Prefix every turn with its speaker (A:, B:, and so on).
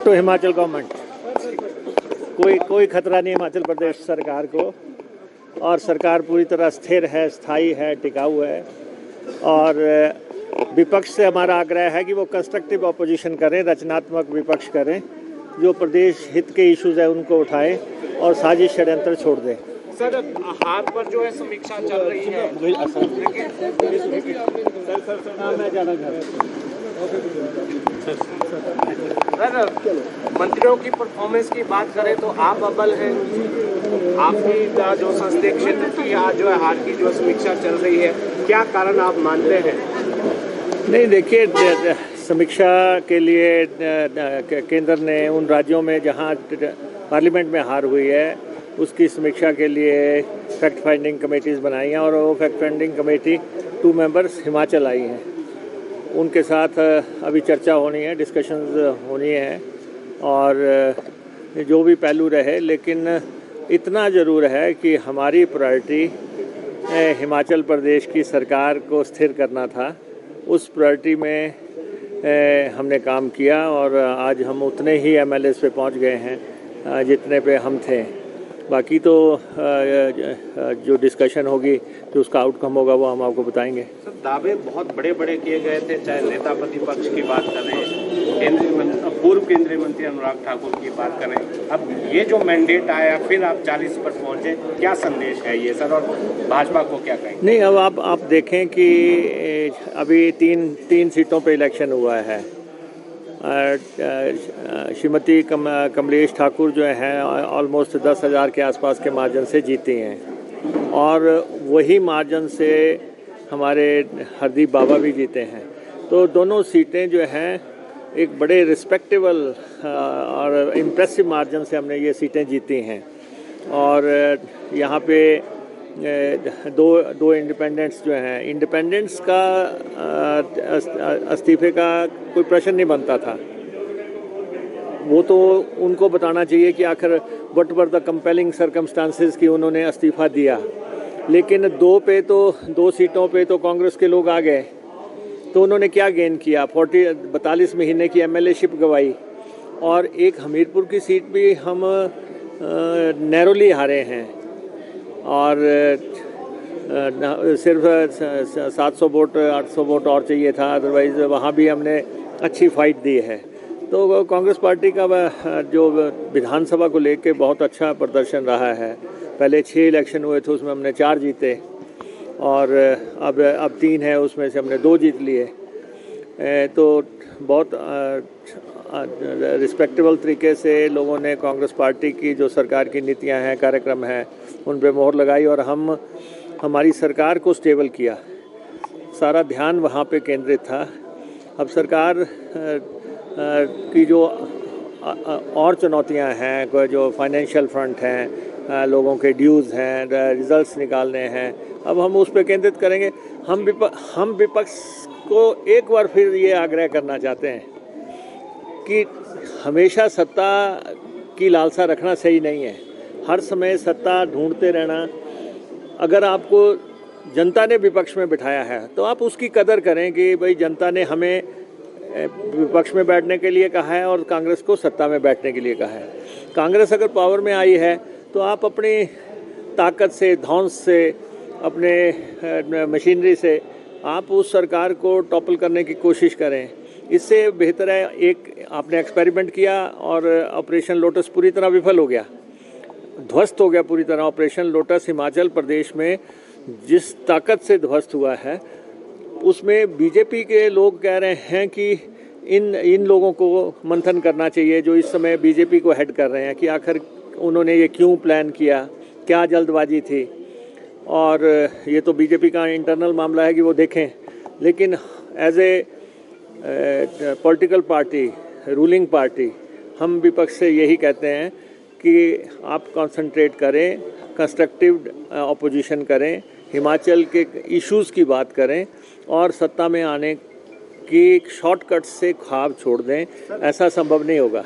A: To Himachal government. कोई खतरा नहीं हिमाचल प्रदेश सरकार को, और सरकार पूरी तरह स्थिर है, स्थायी है, टिकाऊ है। और विपक्ष से हमारा आग्रह है कि वो कंस्ट्रक्टिव ऑपोजिशन करें, रचनात्मक विपक्ष करें, जो प्रदेश हित के इश्यूज है उनको उठाएं और साजिश षड्यंत्र छोड़ दें।
B: सर, हार पर जो है समीक्षा चल रही है। सर, मंत्रियों की परफॉर्मेंस की बात करें तो आप अव्वल हैं। आपकी जो संसदीय क्षेत्र की आज जो है हार की जो समीक्षा चल रही है, क्या कारण आप मानते हैं?
A: नहीं, देखिए, समीक्षा के लिए केंद्र ने उन राज्यों में जहां पार्लियामेंट में हार हुई है उसकी समीक्षा के लिए फैक्ट फाइंडिंग कमेटीज़ बनाई हैं, और वो fact finding committee 2 members Himachal आई हैं। उनके साथ अभी चर्चा होनी है, डिस्कशंस होनी है, और जो भी पहलू रहे, लेकिन इतना ज़रूर है कि हमारी प्रायोरिटी हिमाचल प्रदेश की सरकार को स्थिर करना था। उस प्रायोरिटी में हमने काम किया, और आज हम उतने ही MLAs पे पहुंच गए हैं जितने पे हम थे। बाकी तो जो डिस्कशन होगी, जो उसका आउटकम होगा, वो हम आपको बताएंगे।
B: सर, दावे बहुत बड़े बड़े किए गए थे, चाहे नेता प्रतिपक्ष की बात करें, पूर्व केंद्रीय मंत्री अनुराग ठाकुर की बात करें। अब ये जो मैंडेट आया, फिर आप 40 पर पहुंचे, क्या संदेश है ये सर, और भाजपा को क्या कहेंगे?
A: नहीं, अब आप देखें कि अभी तीन सीटों पे इलेक्शन हुआ है। श्रीमती कमलेश ठाकुर जो हैं ऑलमोस्ट 10,000 के आसपास के मार्जिन से जीती हैं, और वही मार्जिन से हमारे हरदीप बाबा भी जीते हैं। तो दोनों सीटें जो हैं एक बड़े रिस्पेक्टेबल और इम्प्रेसिव मार्जिन से हमने ये सीटें जीती हैं। और यहाँ पे दो इंडिपेंडेंट्स जो हैं, इंडिपेंडेंट्स का इस्तीफे का कोई प्रश्न नहीं बनता था। वो तो उनको बताना चाहिए कि आखिर what were the compelling circumstances कि उन्होंने इस्तीफा दिया। लेकिन 2 सीटों पे तो कांग्रेस के लोग आ गए, तो उन्होंने क्या गेन किया? 42 महीने की MLA-शिप गवाई, और एक हमीरपुर की सीट भी हम नैरोली हारे हैं, और सिर्फ 700 वोट 800 वोट और चाहिए था, अदरवाइज़ वहाँ भी हमने अच्छी फाइट दी है। तो कांग्रेस पार्टी का जो विधानसभा को लेके बहुत अच्छा प्रदर्शन रहा है। पहले 6 इलेक्शन हुए थे, उसमें हमने 4 जीते, और अब 3 है, उसमें से हमने 2 जीत लिए। तो बहुत रिस्पेक्टेबल तरीके से लोगों ने कांग्रेस पार्टी की जो सरकार की नीतियां हैं, कार्यक्रम हैं, उन पे मोहर लगाई, और हमारी सरकार को स्टेबल किया। सारा ध्यान वहाँ पे केंद्रित था। अब सरकार की जो और चुनौतियां हैं, जो फाइनेंशियल फ्रंट हैं, लोगों के ड्यूज़ हैं, रिजल्ट्स निकालने हैं, अब हम उस पर केंद्रित करेंगे। हम विपक्ष को एक बार फिर ये आग्रह करना चाहते हैं कि हमेशा सत्ता की लालसा रखना सही नहीं है। हर समय सत्ता ढूंढते रहना, अगर आपको जनता ने विपक्ष में बिठाया है तो आप उसकी कदर करें कि भाई जनता ने हमें विपक्ष में बैठने के लिए कहा है और कांग्रेस को सत्ता में बैठने के लिए कहा है। कांग्रेस अगर पावर में आई है तो आप अपनी ताकत से, धौंस से, अपने मशीनरी से आप उस सरकार को टॉपल करने की कोशिश करें। इससे बेहतर है, एक आपने एक्सपेरिमेंट किया और ऑपरेशन लोटस पूरी तरह विफल हो गया, ध्वस्त हो गया पूरी तरह। ऑपरेशन लोटस हिमाचल प्रदेश में जिस ताकत से ध्वस्त हुआ है, उसमें बीजेपी के लोग कह रहे हैं कि इन लोगों को मंथन करना चाहिए जो इस समय बीजेपी को हेड कर रहे हैं, कि आखिर उन्होंने ये क्यों प्लान किया, क्या जल्दबाजी थी। और ये तो बीजेपी का इंटरनल मामला है कि वो देखें, लेकिन as a political party, ruling party, हम विपक्ष से यही कहते हैं कि आप कंसंट्रेट करें, कंस्ट्रक्टिव ऑपोजिशन करें, हिमाचल के इश्यूज़ की बात करें, और सत्ता में आने की शॉर्टकट से ख्वाब छोड़ दें। ऐसा संभव नहीं होगा।